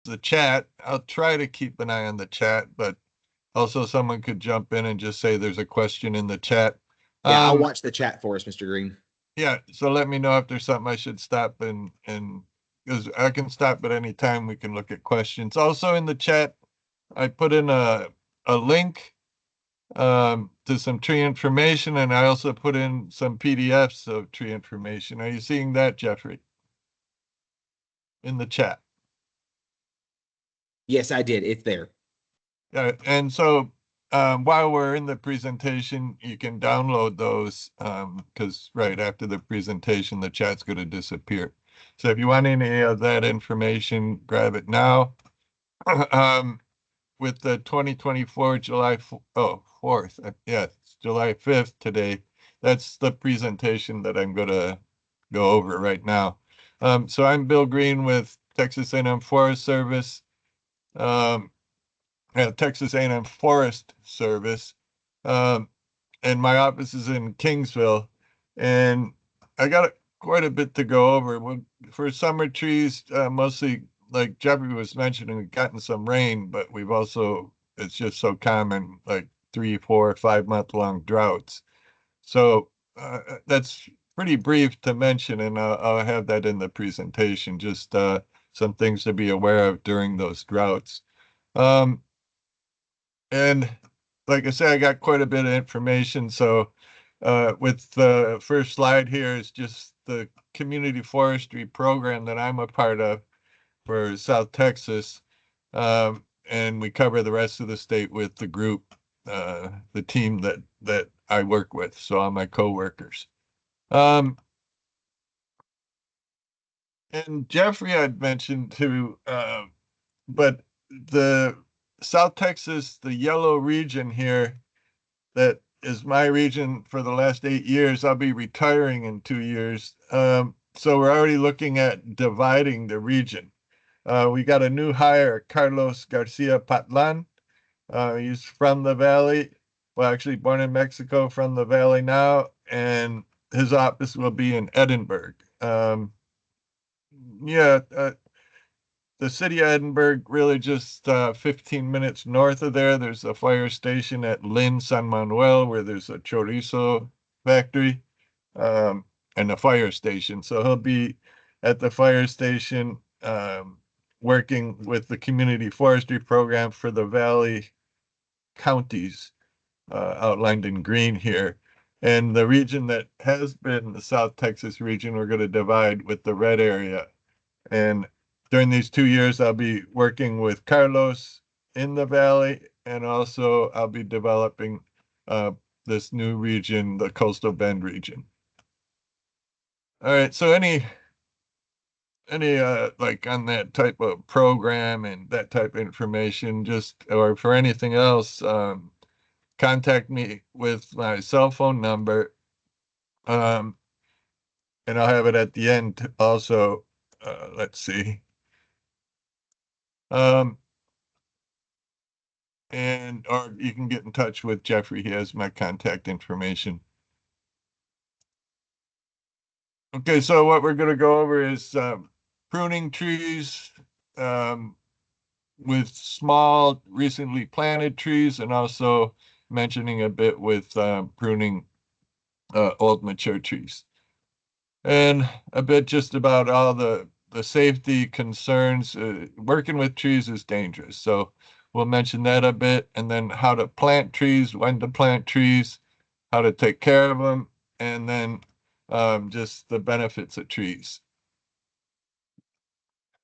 the chat. I'll try to keep an eye on the chat, but also someone could jump in and just say there's a question in the chat. Yeah, I'll Um, watch the chat for us, Mr. Green. yeah, so let me know if there's something I should stop and because I can stop at any time. We can look at questions. Also in the chat, I put in a link to some tree information, and I also put in some PDFs of tree information. Are you seeing that, Jeffrey, in the chat? Yes, I did. It's there. Yeah, and so while we're in the presentation, you can download those because right after the presentation, the chat's going to disappear. So if you want any of that information, grab it now. um, with the 2024 July 4th, yeah, it's July 5th today. That's the presentation that I'm going to go over right now. So I'm Bill Green with Texas A&M Forest Service. Um, Texas A&M Forest Service, um, and my office is in Kingsville. And I got quite a bit to go over. For summer trees, mostly like Jeffrey was mentioning, we've gotten some rain, but we've also it's just so common, like 3, 4, 5 month long droughts. So that's pretty brief to mention, and I'll have that in the presentation. Just some things to be aware of during those droughts. Um, and like I said, I got quite a bit of information. So with the first slide here is just the community forestry program that I'm a part of for South Texas. And we cover the rest of the state with the group, the team that I work with. So all my coworkers. Um, and Jeffrey I'd mentioned too, but the South Texas, the yellow region here, that is my region for the last 8 years. I'll be retiring in 2 years. So we're already looking at dividing the region. We got a new hire, Carlos Garcia Patlan. He's from the Valley. Well, actually born in Mexico, from the Valley now, and his office will be in Edinburgh. Yeah, the city of Edinburgh, really just 15 minutes north of there. There's a fire station at Lynn San Manuel where there's a chorizo factory and a fire station. So he'll be at the fire station working with the community forestry program for the Valley counties outlined in green here. And the region that has been the South Texas region, we're going to divide with the red area. And during these 2 years, I'll be working with Carlos in the valley, and also I'll be developing uh, this new region, the Coastal Bend region. All right. So any like on that type of program and that type of information, just or for anything else, contact me with my cell phone number, um, and I'll have it at the end also. Let's see. Um, and or you can get in touch with Jeffrey. He has my contact information. Okay, so what we're going to go over is pruning trees um, with small, recently planted trees, and also mentioning a bit with pruning old, mature trees, and a bit just about all the safety concerns. Working with trees is dangerous, so we'll mention that a bit, and then how to plant trees, when to plant trees, how to take care of them, and then just the benefits of trees.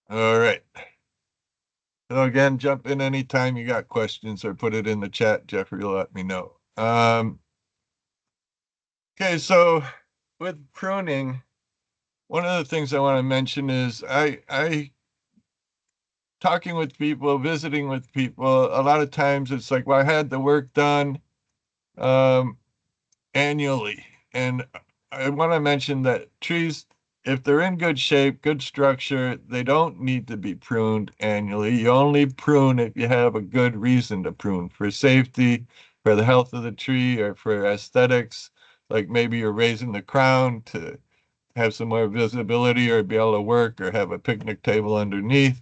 All right. So again, jump in anytime you got questions or put it in the chat. Jeffrey will let me know. Okay, so with pruning, one of the things I want to mention is I talking with people, visiting with people, a lot of times it's like, well, I had the work done um, annually. And I want to mention that trees, if they're in good shape, good structure, they don't need to be pruned annually. You only prune if you have a good reason to prune, for safety, for the health of the tree, or for aesthetics. Like maybe you're raising the crown to have some more visibility or be able to work or have a picnic table underneath.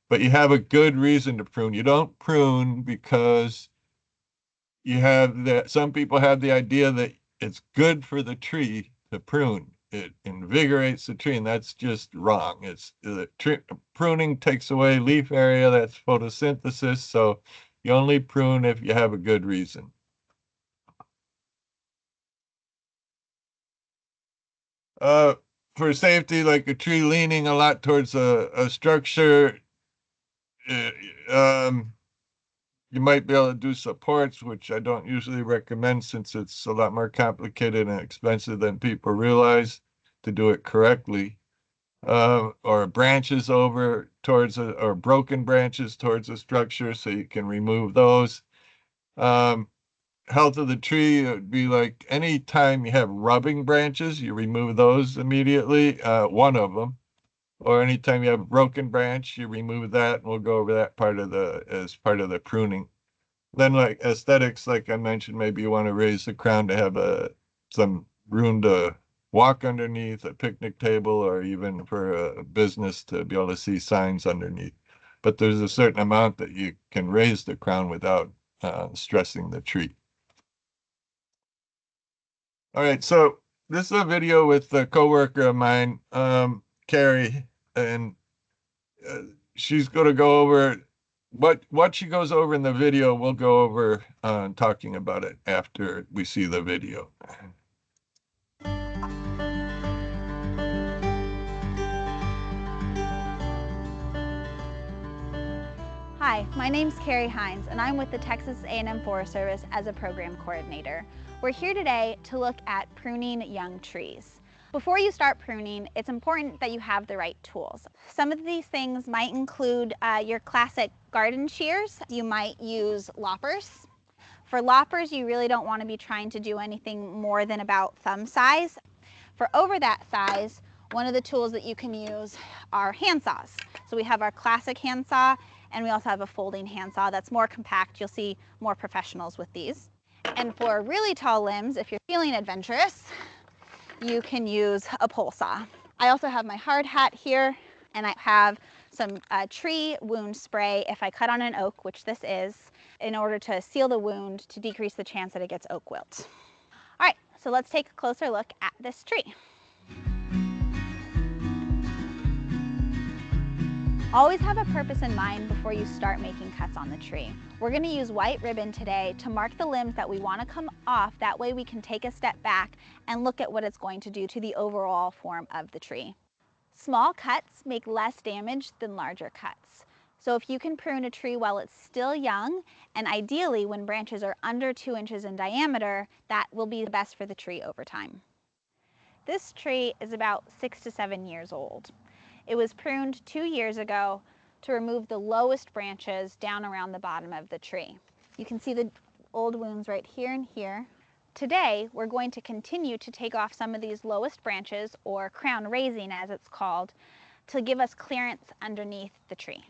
but you have a good reason to prune. You don't prune because you have that. Some people have the idea that it's good for the tree to prune. It invigorates the tree, and that's just wrong. It's pruning takes away leaf area. That's photosynthesis. So you only prune if you have a good reason. Uh, for safety, like a tree leaning a lot towards a structure, uh, um, you might be able to do supports, which I don't usually recommend since it's a lot more complicated and expensive than people realize to do it correctly. Or branches over towards or broken branches towards a structure so you can remove those. Um, Health of the tree, it would be like any time you have rubbing branches, you remove those immediately, one of them. Or anytime you have a broken branch, you remove that, and we'll go over that part of as part of the pruning. Then like aesthetics, like I mentioned, maybe you want to raise the crown to have some room to walk underneath a picnic table or even for a business to be able to see signs underneath. But there's a certain amount that you can raise the crown without stressing the tree. All right, so this is a video with a coworker of mine, Carrie, and uh, she's going to go over what she goes over in the video. We'll go over talking about it after we see the video. Hi, my name's Carrie Hines, and I'm with the Texas A&M Forest Service as a program coordinator. We're here today to look at pruning young trees. Before you start pruning, it's important that you have the right tools. Some of these things might include your classic garden shears. You might use loppers. For loppers, you really don't want to be trying to do anything more than about thumb size. For over that size, one of the tools that you can use are handsaws. So we have our classic handsaw, and we also have a folding handsaw that's more compact. You'll see more professionals with these. And for really tall limbs, if you're feeling adventurous, you can use a pole saw. I also have my hard hat here, and I have some tree wound spray if I cut on an oak, which this is, in order to seal the wound to decrease the chance that it gets oak wilt. All right, so let's take a closer look at this tree. Always have a purpose in mind before you start making cuts on the tree. We're going to use white ribbon today to mark the limbs that we want to come off. That way we can take a step back and look at what it's going to do to the overall form of the tree. Small cuts make less damage than larger cuts. So if you can prune a tree while it's still young, and ideally when branches are under 2 inches in diameter, that will be the best for the tree over time. This tree is about 6 to 7 years old. It was pruned 2 years ago to remove the lowest branches down around the bottom of the tree. You can see the old wounds right here and here. Today, we're going to continue to take off some of these lowest branches, or crown raising as it's called, to give us clearance underneath the tree.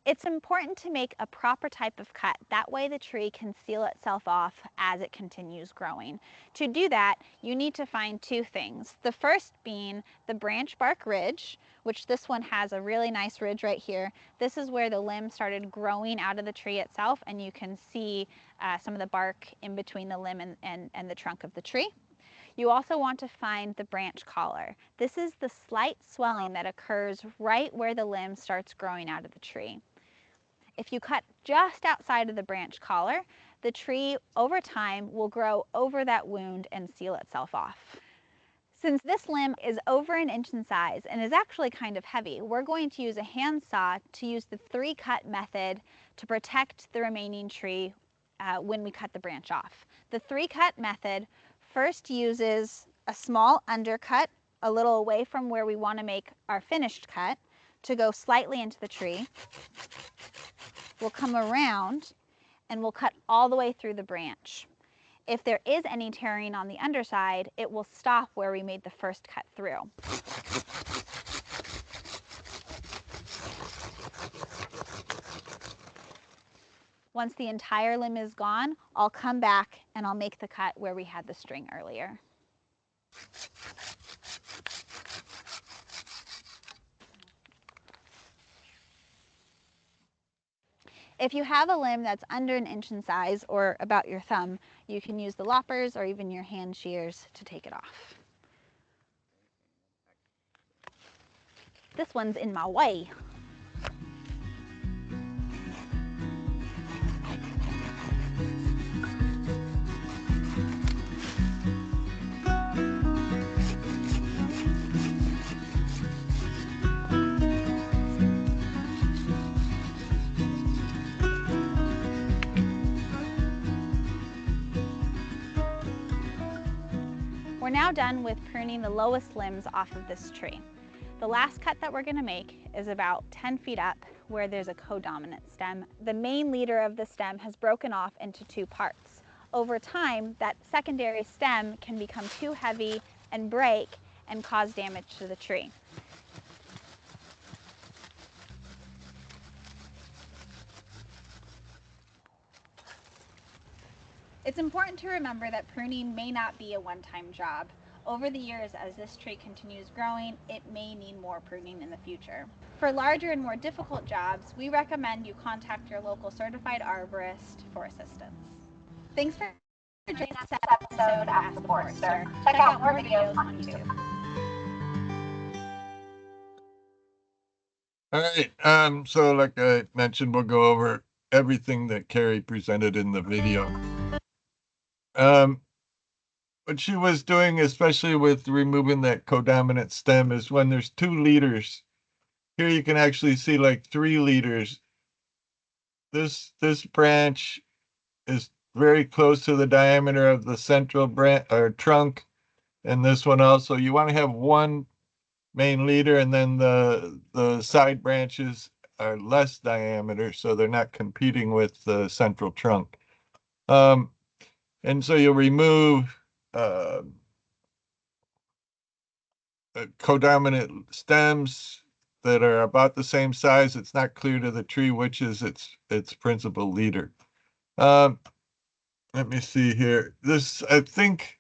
It's important to make a proper type of cut. That way the tree can seal itself off as it continues growing. To do that, you need to find two things. The first being the branch bark ridge, which this one has a really nice ridge right here. This is where the limb started growing out of the tree itself, and you can see some of the bark in between the limb and the trunk of the tree. You also want to find the branch collar. This is the slight swelling that occurs right where the limb starts growing out of the tree. If you cut just outside of the branch collar, the tree over time will grow over that wound and seal itself off. Since this limb is over 1 inch in size and is actually kind of heavy, we're going to use a handsaw to use the 3-cut method to protect the remaining tree when we cut the branch off. The 3-cut method first uses a small undercut a little away from where we want to make our finished cut to go slightly into the tree. We'll come around and we'll cut all the way through the branch. If there is any tearing on the underside, it will stop where we made the first cut through. Once the entire limb is gone, I'll come back and I'll make the cut where we had the string earlier. If you have a limb that's under 1 inch in size or about your thumb, you can use the loppers or even your hand shears to take it off. This one's in my way. We're now done with pruning the lowest limbs off of this tree. The last cut that we're going to make is about 10 feet up where there's a codominant stem. The main leader of the stem has broken off into 2 parts. Over time, that secondary stem can become too heavy and break and cause damage to the tree. It's important to remember that pruning may not be a one-time job. Over the years, as this tree continues growing, it may need more pruning in the future. For larger and more difficult jobs, we recommend you contact your local certified arborist for assistance. Thanks for joining us this episode of Ask the Forester. Check out more videos on YouTube. All right, so like I mentioned, we'll go over everything that Carrie presented in the video. What she was doing, especially with removing that codominant stem, is when there's 2 leaders. Here you can actually see like 3 leaders. This branch is very close to the diameter of the central branch or trunk, and this one also. You want to have one main leader, and then the side branches are less diameter, so they're not competing with the central trunk. And so you'll remove codominant stems that are about the same size. It's not clear to the tree which is its principal leader. Let me see here. I think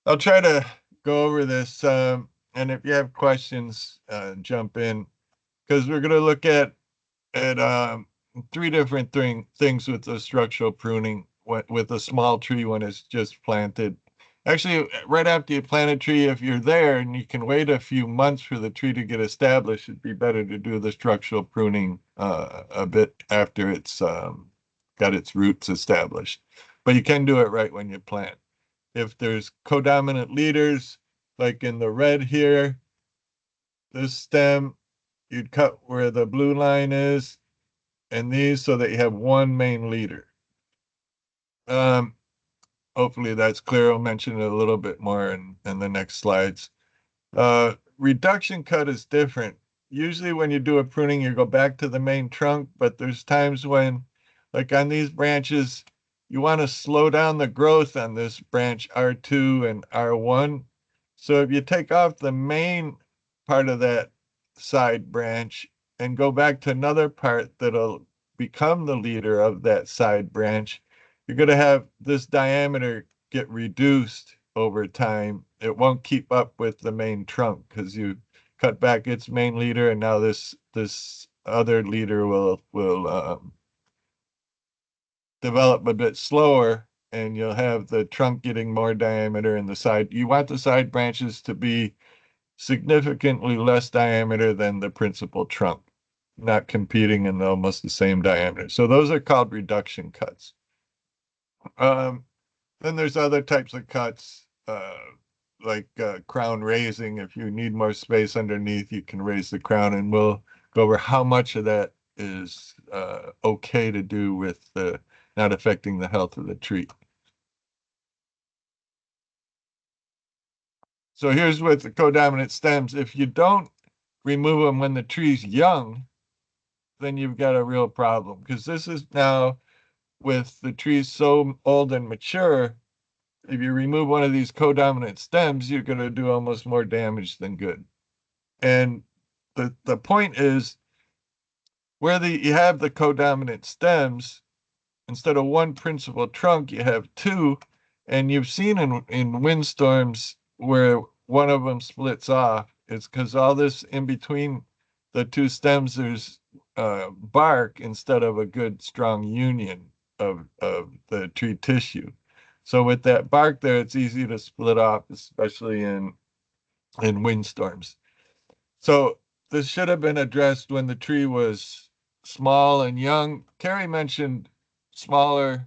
I'll try to go over this. And if you have questions, jump in, because we're going to look at 3 different things with the structural pruning with a small tree when it's just planted. Actually, right after you plant a tree, if you're there and you can wait a few months for the tree to get established, it'd be better to do the structural pruning a bit after it's got its roots established. But you can do it right when you plant. If there's codominant leaders, like in the red here, this stem, you'd cut where the blue line is, and these, so that you have one main leader. Hopefully that's clear. I'll mention it a little bit more in the next slides. Reduction cut is different. Usually when you do a pruning, you go back to the main trunk, but there's times when, like on these branches, you want to slow down the growth on this branch R2 and R1. So if you take off the main part of that side branch and go back to another part that'll become the leader of that side branch, you're going to have this diameter get reduced over time. It won't keep up with the main trunk because you cut back its main leader, and now this other leader will develop a bit slower, and you'll have the trunk getting more diameter and the side. You want the side branches to be significantly less diameter than the principal trunk, not competing in almost the same diameter. So those are called reduction cuts. Then there's other types of cuts, like crown raising. If you need more space underneath, you can raise the crown, and we'll go over how much of that is okay to do with not affecting the health of the tree. So here's with the codominant stems. If you don't remove them when the tree's young, then you've got a real problem, because this is now, with the trees so old and mature, if you remove one of these codominant stems, you're going to do almost more damage than good. And the point is, where you have the codominant stems, instead of one principal trunk, you have 2. And you've seen in windstorms where one of them splits off. It's because all this in between the 2 stems, there's bark instead of a good strong union of the tree tissue. So with that bark there, it's easy to split off, especially in windstorms. So this should have been addressed when the tree was small and young. Carrie mentioned smaller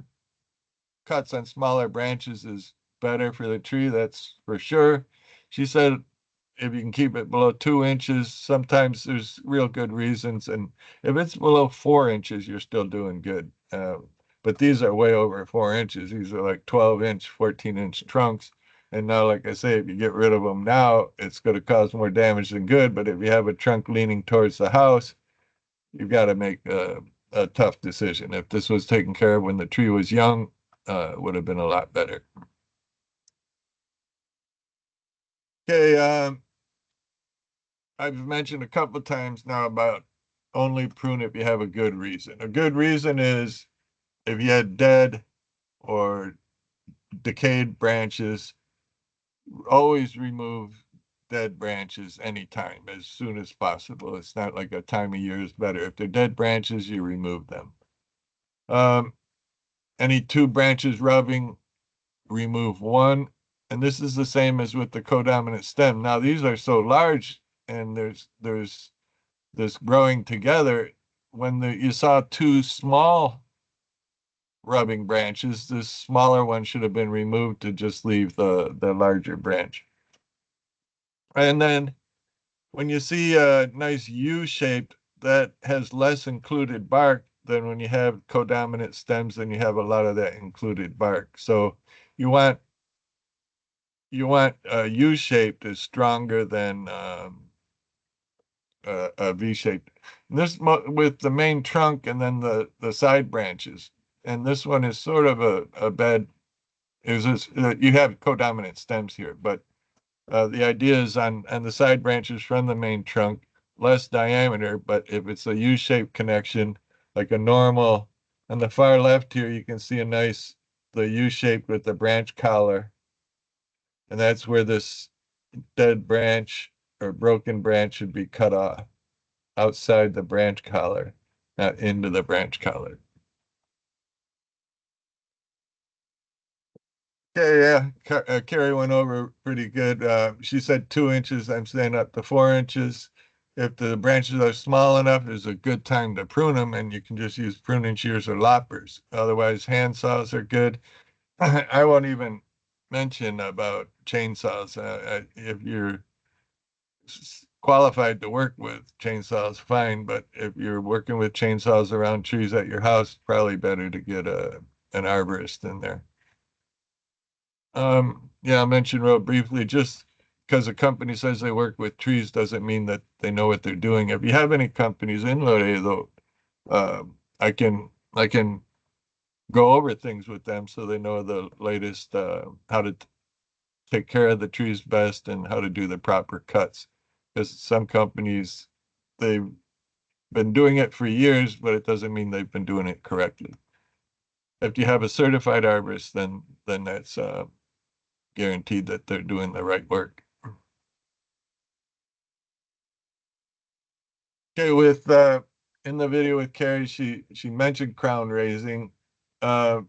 cuts on smaller branches is better for the tree. That's for sure. She said if you can keep it below 2 inches, sometimes there's real good reasons. And if it's below 4 inches, you're still doing good. But these are way over 4 inches. These are like 12-inch, 14-inch trunks. And now, like I say, if you get rid of them now, it's going to cause more damage than good. But if you have a trunk leaning towards the house, you've got to make a tough decision. If this was taken care of when the tree was young, it would have been a lot better. Okay, I've mentioned a couple of times now about only prune if you have a good reason. A good reason is if you had dead or decayed branches, always remove dead branches anytime, as soon as possible. It's not like a time of year is better. If they're dead branches, you remove them. Any two branches rubbing, remove one. And this is the same as with the codominant stem. Now these are so large and there's this growing together. When you saw two small rubbing branches, this smaller one should have been removed to just leave the larger branch. And then when you see a nice U shape that has less included bark than when you have codominant stems, then you have a lot of that included bark. So you want U shaped is stronger than a V shaped. This with the main trunk and then the side branches. And this one is sort of a bed. Is you have codominant stems here, but the idea is on the side branches from the main trunk, less diameter. But if it's a U-shaped connection, like a normal, on the far left here, you can see the U-shape with the branch collar, and that's where this dead branch or broken branch should be cut off outside the branch collar, not into the branch collar. Okay, yeah, Carrie went over pretty good. She said 2 inches. I'm saying up to 4 inches. If the branches are small enough, it's a good time to prune them, and you can just use pruning shears or loppers. Otherwise, hand saws are good. I won't even mention about chainsaws. If you're qualified to work with chainsaws, fine. But if you're working with chainsaws around trees at your house, probably better to get an arborist in there. Yeah, I'll mention real briefly, just because a company says they work with trees doesn't mean that they know what they're doing. If you have any companies in Lode, though, I can go over things with them so they know the latest how to take care of the trees best and how to do the proper cuts. Because some companies they've been doing it for years, but it doesn't mean they've been doing it correctly. If you have a certified arborist, then that's guaranteed that they're doing the right work. Okay, with in the video with Carrie, she mentioned crown raising. Uh,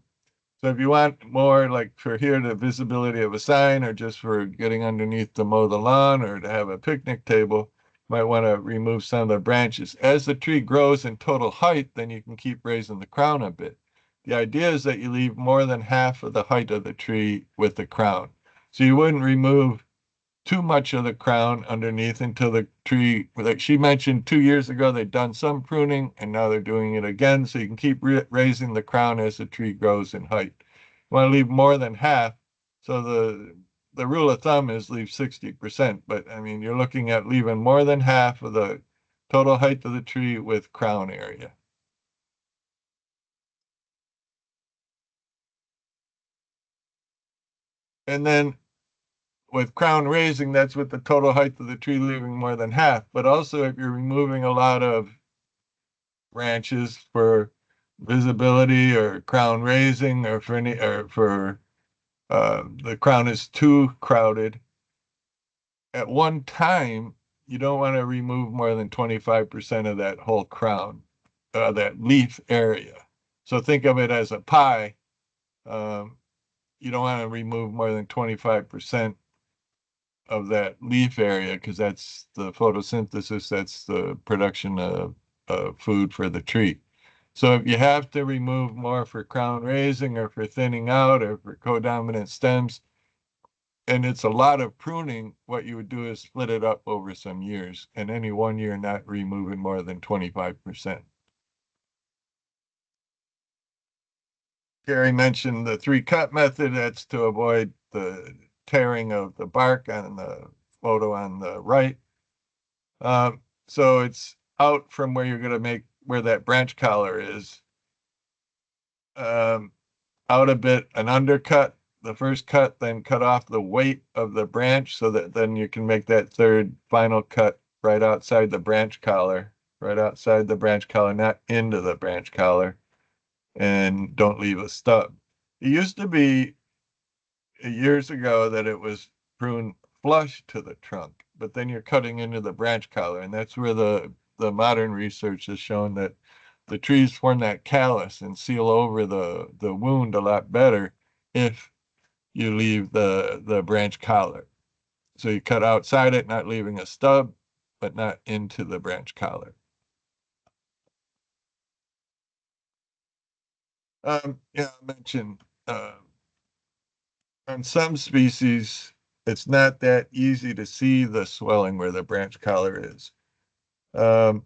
so if you want more like for here, the visibility of a sign or just for getting underneath to mow the lawn or to have a picnic table, you might want to remove some of the branches. As the tree grows in total height, then you can keep raising the crown a bit. The idea is that you leave more than half of the height of the tree with the crown. So you wouldn't remove too much of the crown underneath until the tree, like she mentioned 2 years ago, they'd done some pruning and now they're doing it again. So you can keep raising the crown as the tree grows in height. You want to leave more than half. So the rule of thumb is leave 60%, but I mean, you're looking at leaving more than half of the total height of the tree with crown area. And then with crown raising, that's with the total height of the tree leaving more than half. But also if you're removing a lot of branches for visibility or crown raising or for any or for the crown is too crowded, at one time you don't want to remove more than 25% of that whole crown. that leaf area. So think of it as a pie. You don't want to remove more than 25% of that leaf area because that's the photosynthesis, that's the production of food for the tree. So if you have to remove more for crown raising or for thinning out or for codominant stems, and it's a lot of pruning, what you would do is split it up over some years, and any 1 year not removing more than 25%. Gary mentioned the 3-cut method. That's to avoid the tearing of the bark on the photo on the right. So it's out from where you're going to make where that branch collar is. Out a bit, an undercut, the first cut, then cut off the weight of the branch so that then you can make that third final cut right outside the branch collar, not into the branch collar, and don't leave a stub. It used to be years ago that it was pruned flush to the trunk, but then you're cutting into the branch collar, and that's where the modern research has shown that the trees form that callus and seal over the wound a lot better if you leave the branch collar. So you cut outside it, not leaving a stub, but not into the branch collar. Yeah, I mentioned on some species, it's not that easy to see the swelling where the branch collar is. And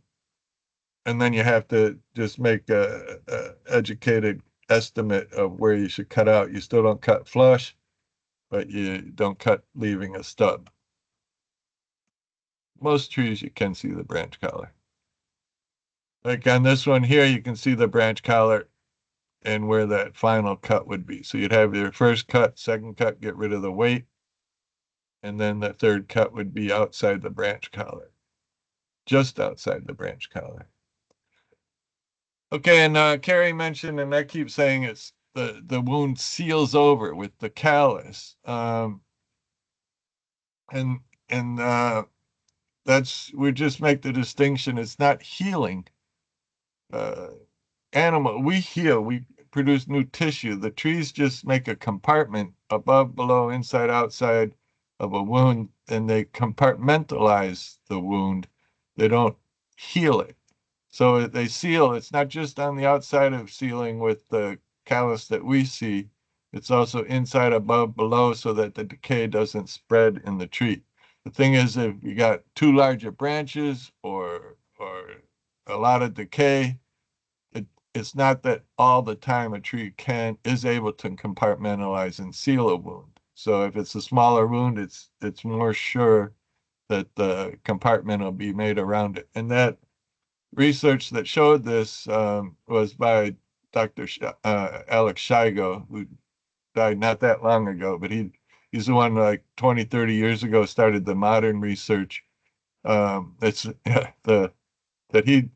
then you have to just make a educated estimate of where you should cut out. You still don't cut flush, but you don't cut leaving a stub. Most trees you can see the branch collar. Like on this one here, you can see the branch collar and where that final cut would be. So you'd have your first cut, second cut, get rid of the weight, and then the third cut would be outside the branch collar, just outside the branch collar. Okay, and Carrie mentioned, and I keep saying it's the wound seals over with the callus, and that's we just make the distinction. It's not healing. We heal. We produce new tissue. The trees just make a compartment above, below, inside, outside of a wound, and they compartmentalize the wound. They don't heal it. So they seal. It's not just on the outside of sealing with the callus that we see. It's also inside, above, below, so that the decay doesn't spread in the tree. The thing is, if you got too larger branches or a lot of decay, it's not that all the time a tree is able to compartmentalize and seal a wound. So if it's a smaller wound, it's more sure that the compartment will be made around it. And that research that showed this was by Dr. Alex Shigo, who died not that long ago, but he's the one like 20, 30 years ago started the modern research. It's that he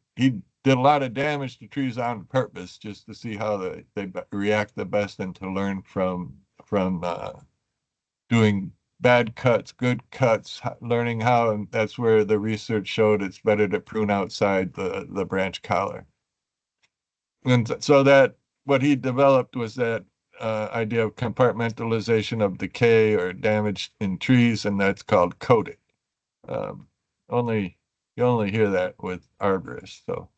did a lot of damage to trees on purpose just to see how they react the best and to learn from doing bad cuts, good cuts, learning how, and that's where the research showed it's better to prune outside the branch collar. And so that what he developed was that idea of compartmentalization of decay or damage in trees, and that's called coating. You only hear that with arborists. So,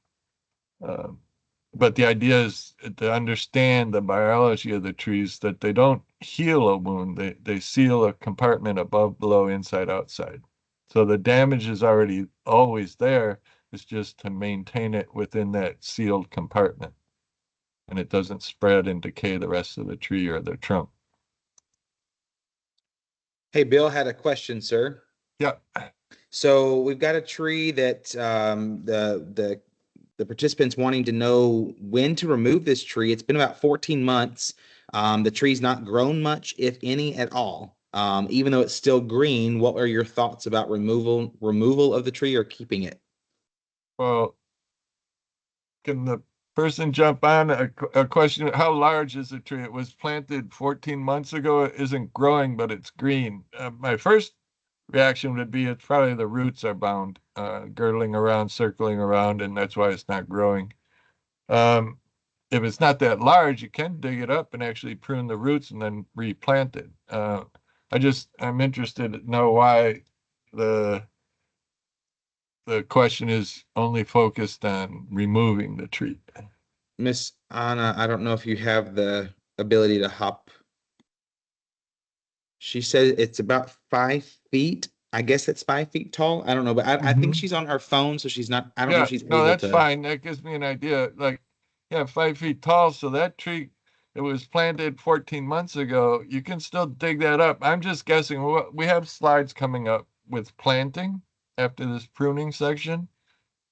but the idea is to understand the biology of the trees, that they don't heal a wound. They seal a compartment above, below, inside, outside. So the damage is already always there. It's just to maintain it within that sealed compartment, and it doesn't spread and decay the rest of the tree or the trunk. Hey, Bill had a question, sir. Yeah. So we've got a tree that the participants wanting to know when to remove this tree. It's been about 14 months. The tree's not grown much, if any at all. Even though it's still green, what are your thoughts about removal of the tree or keeping it? Well, can the person jump on a question? How large is the tree? It was planted 14 months ago. It isn't growing, but it's green. My first reaction would be it's probably the roots are bound, girdling around, circling around, and that's why it's not growing. If it's not that large, you can dig it up and actually prune the roots and then replant it. I'm interested to know why the question is only focused on removing the tree. Miss Anna, I don't know if you have the ability to hop. She said it's about 5 feet. I guess it's 5 feet tall. I don't know, but I think Mhm. she's on her phone, so she's not. I don't know Yeah, if she's no, able that's to. fine. That gives me an idea. Like, yeah, 5 feet tall. So that tree, it was planted 14 months ago. You can still dig that up. I'm just guessing. We have slides coming up with planting after this pruning section,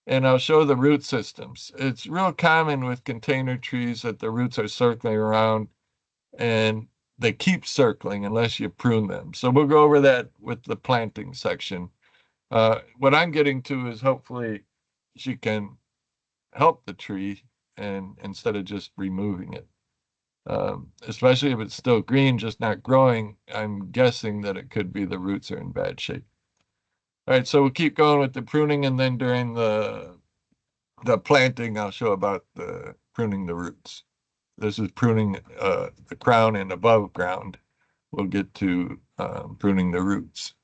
and I'll show the root systems. It's real common with container trees that the roots are circling around and they keep circling unless you prune them. So we'll go over that with the planting section. What I'm getting to is hopefully she can help the tree and instead of just removing it. Especially if it's still green, just not growing, I'm guessing that it could be the roots are in bad shape. All right, so we'll keep going with the pruning, and then during the planting, I'll show about the pruning the roots. This is pruning the crown and above ground. We'll get to pruning the roots.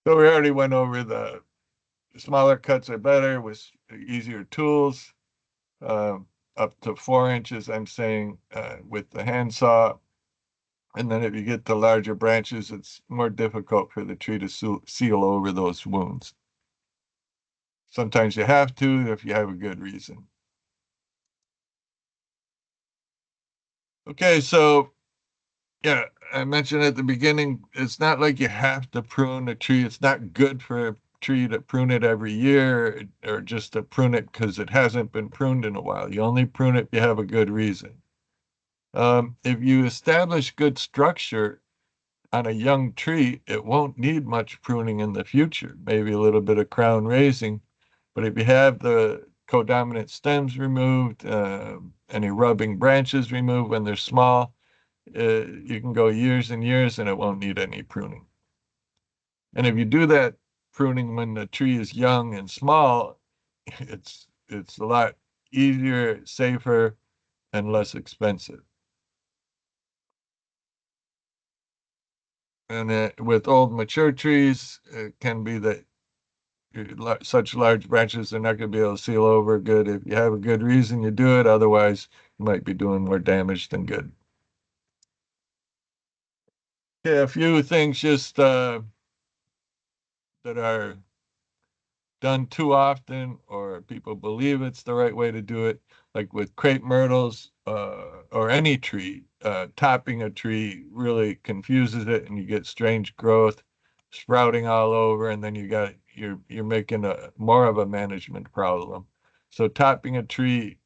So we already went over the smaller cuts are better with easier tools. Up to 4 inches, I'm saying, with the handsaw. And then if you get to larger branches, it's more difficult for the tree to seal over those wounds. Sometimes you have to if you have a good reason. Okay, so yeah, I mentioned at the beginning, it's not like you have to prune a tree. It's not good for a tree to prune it every year or just to prune it because it hasn't been pruned in a while. You only prune it if you have a good reason. If you establish good structure on a young tree, it won't need much pruning in the future, maybe a little bit of crown raising. But if you have the codominant stems removed, any rubbing branches removed when they're small, you can go years and years and it won't need any pruning. And if you do that pruning when the tree is young and small, it's a lot easier, safer, and less expensive. And with old mature trees, it can be that such large branches they're not going to be able to seal over good. If you have a good reason, you do it. Otherwise, you might be doing more damage than good. Yeah, a few things just that are done too often or people believe it's the right way to do it, like with crepe myrtles or any tree. Topping a tree really confuses it and you get strange growth, sprouting all over, and then you're making a more of a management problem. So topping a tree,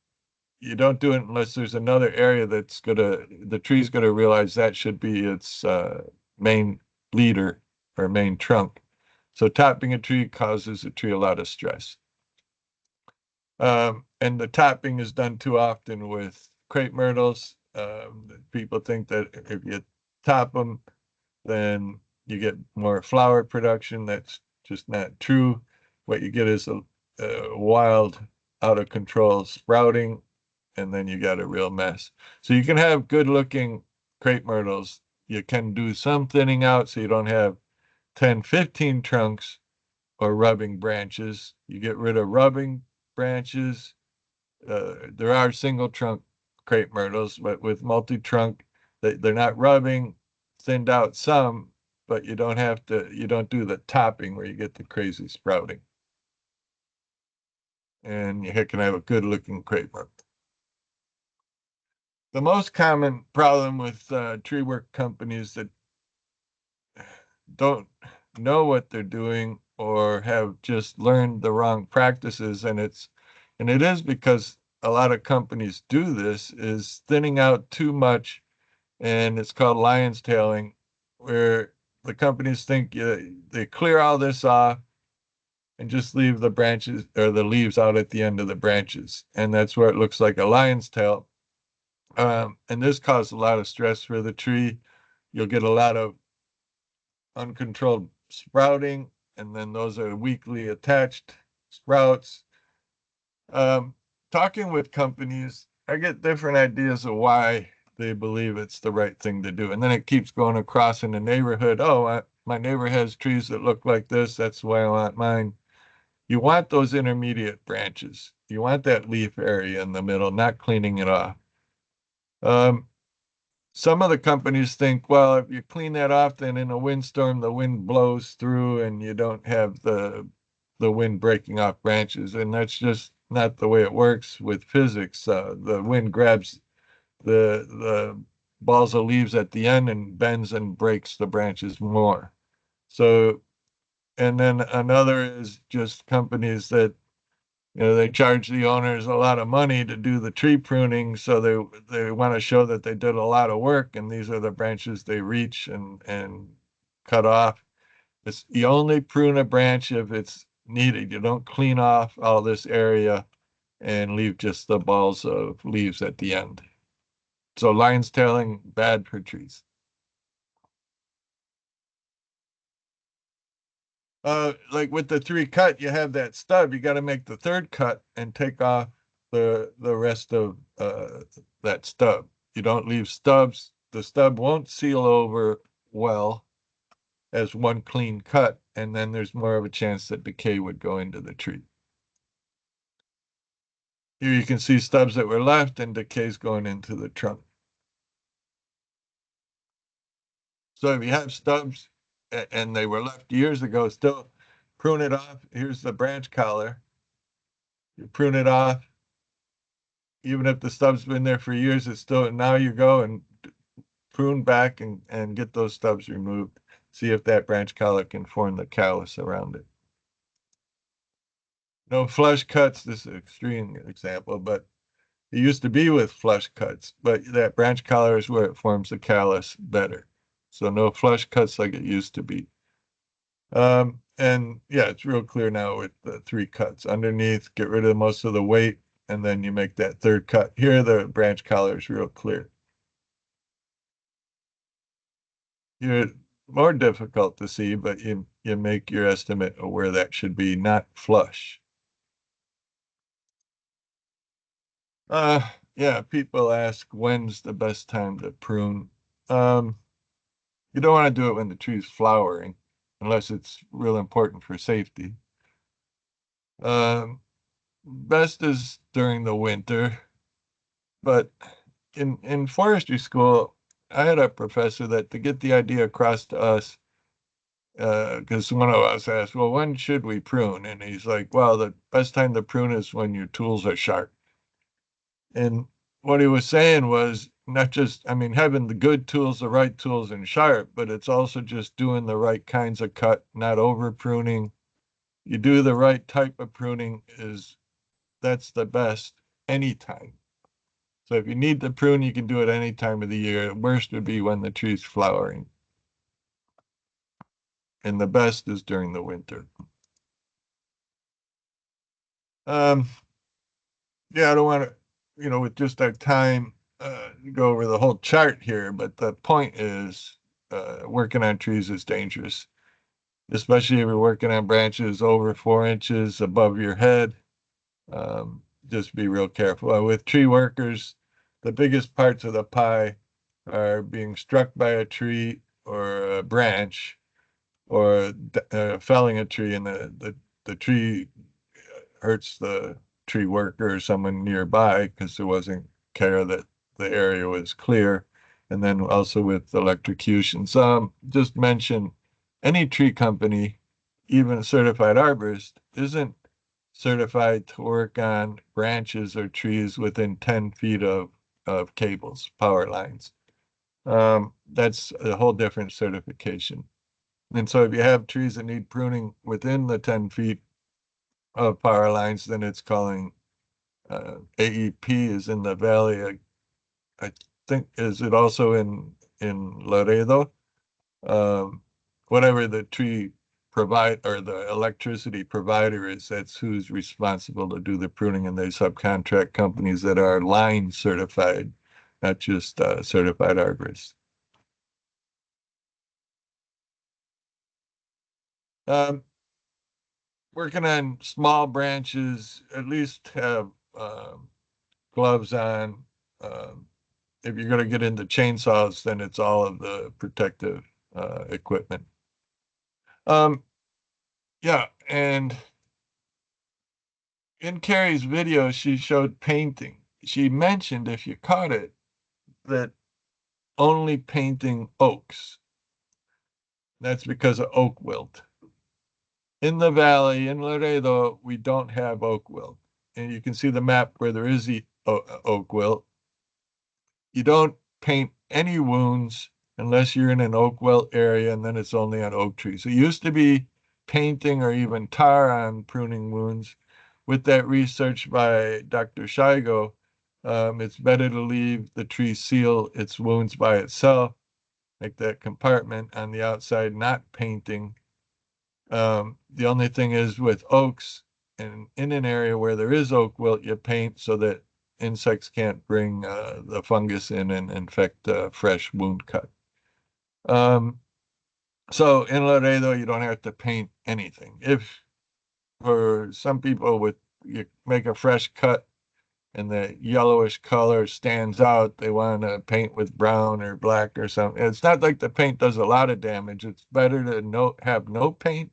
you don't do it unless there's another area the tree's gonna realize that should be its main leader or main trunk. So topping a tree causes a tree a lot of stress. And the topping is done too often with crepe myrtles. People think that if you top them, then you get more flower production. That's just not true. What you get is a wild, out of control sprouting, and then you got a real mess. So you can have good looking crepe myrtles. You can do some thinning out so you don't have 10, 15 trunks or rubbing branches. You get rid of rubbing branches. There are single trunk crepe myrtles, but with multi-trunk, they're not rubbing, thinned out some, but you don't do the topping where you get the crazy sprouting. And you can have a good looking crepe myrtle. The most common problem with tree work companies that don't know what they're doing or have just learned the wrong practices, and it is because a lot of companies do this, is thinning out too much, and it's called lion's tailing, where the companies think they clear all this off and just leave the branches or the leaves out at the end of the branches, and that's where it looks like a lion's tail. And this causes a lot of stress for the tree. You'll get a lot of uncontrolled sprouting, and then those are weakly attached sprouts. Talking with companies, I get different ideas of why they believe it's the right thing to do. And then it keeps going across in the neighborhood. Oh, my neighbor has trees that look like this. That's why I want mine. You want those intermediate branches. You want that leaf area in the middle, not cleaning it off. Um, some of the companies think, well, if you clean that off, then in a windstorm, the wind blows through and you don't have the wind breaking off branches. And that's just not the way it works with physics. The wind grabs the balls of leaves at the end and bends and breaks the branches more. So, and then another is just companies that, they charge the owners a lot of money to do the tree pruning, so they want to show that they did a lot of work, and these are the branches they reach and cut off. You only prune a branch if it's needed. You don't clean off all this area and leave just the balls of leaves at the end. So lion's tailing, bad for trees. Like with the 3 cut, you have that stub. You got to make the 3rd cut and take off the rest of that stub. You don't leave stubs. The stub won't seal over well as one clean cut, and then there's more of a chance that decay would go into the tree. Here you can see stubs that were left and decays going into the trunk. So if you have stubs and they were left years ago, still prune it off. Here's the branch collar. You prune it off. Even if the stub's been there for years, it's still, now you go and prune back and get those stubs removed. See if that branch collar can form the callus around it. No flush cuts, this is an extreme example, but it used to be with flush cuts, but that branch collar is where it forms the callus better. So no flush cuts like it used to be. And yeah, it's real clear now with the 3 cuts. Underneath, get rid of most of the weight, and then you make that 3rd cut. Here, the branch collar is real clear. You're more difficult to see, but you make your estimate of where that should be, not flush. Yeah, people ask when's the best time to prune. You don't want to do it when the tree's flowering, unless it's real important for safety. Best is during the winter, but in forestry school, I had a professor that to get the idea across to us, because one of us asked, well, when should we prune? And he's like, well, the best time to prune is when your tools are sharp. And what he was saying was not just, I mean, having the good tools, the right tools and sharp, but it's also just doing the right kinds of cut, not over pruning. You do the right type of pruning that's the best anytime. So if you need to prune, you can do it any time of the year. Worst would be when the tree's flowering. And the best is during the winter. Yeah, I don't want to, with just our time, go over the whole chart here, but the point is, working on trees is dangerous, especially if you're working on branches over 4 inches above your head. Just be real careful. With tree workers, the biggest parts of the pie are being struck by a tree or a branch, or felling a tree, and the tree hurts the tree worker or someone nearby because there wasn't care that the area was clear. And then also with electrocution. So just mention any tree company, even a certified arborist, isn't certified to work on branches or trees within 10 feet of cables, power lines. That's a whole different certification. And so if you have trees that need pruning within the 10 feet of power lines, then it's calling AEP is in the valley. I think, is it also in Laredo? Whatever the tree provide or the electricity provider is, that's who's responsible to do the pruning, and they subcontract companies that are line certified, not just certified arborists. Um, working on small branches, at least have gloves on. If you're going to get into chainsaws, then it's all of the protective equipment. Yeah, and in Carrie's video, she showed painting. She mentioned, if you caught it, that only painting oaks. That's because of oak wilt. In the valley, in Laredo, we don't have oak wilt. And you can see the map where there is the oak wilt. You don't paint any wounds unless you're in an oak wilt area, and then it's only on oak trees. It used to be painting or even tar on pruning wounds. With that research by Dr. Shigo, it's better to leave the tree seal its wounds by itself, like that compartment on the outside, not painting. The only thing is with oaks, and in an area where there is oak wilt, you paint so that insects can't bring the fungus in and infect a fresh wound cut. So in Laredo, you don't have to paint anything. If for some people you make a fresh cut and the yellowish color stands out, they want to paint with brown or black or something. It's not like the paint does a lot of damage. It's better to have no paint.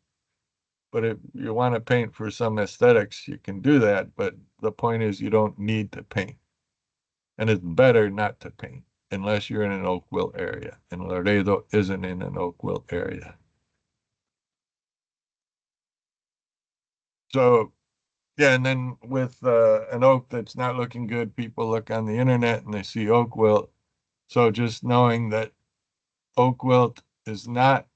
But if you want to paint for some aesthetics, you can do that. But the point is you don't need to paint. And it's better not to paint unless you're in an oak wilt area. And Laredo isn't in an oak wilt area. So, yeah, and then with an oak that's not looking good, people look on the internet and they see oak wilt. So just knowing that oak wilt is not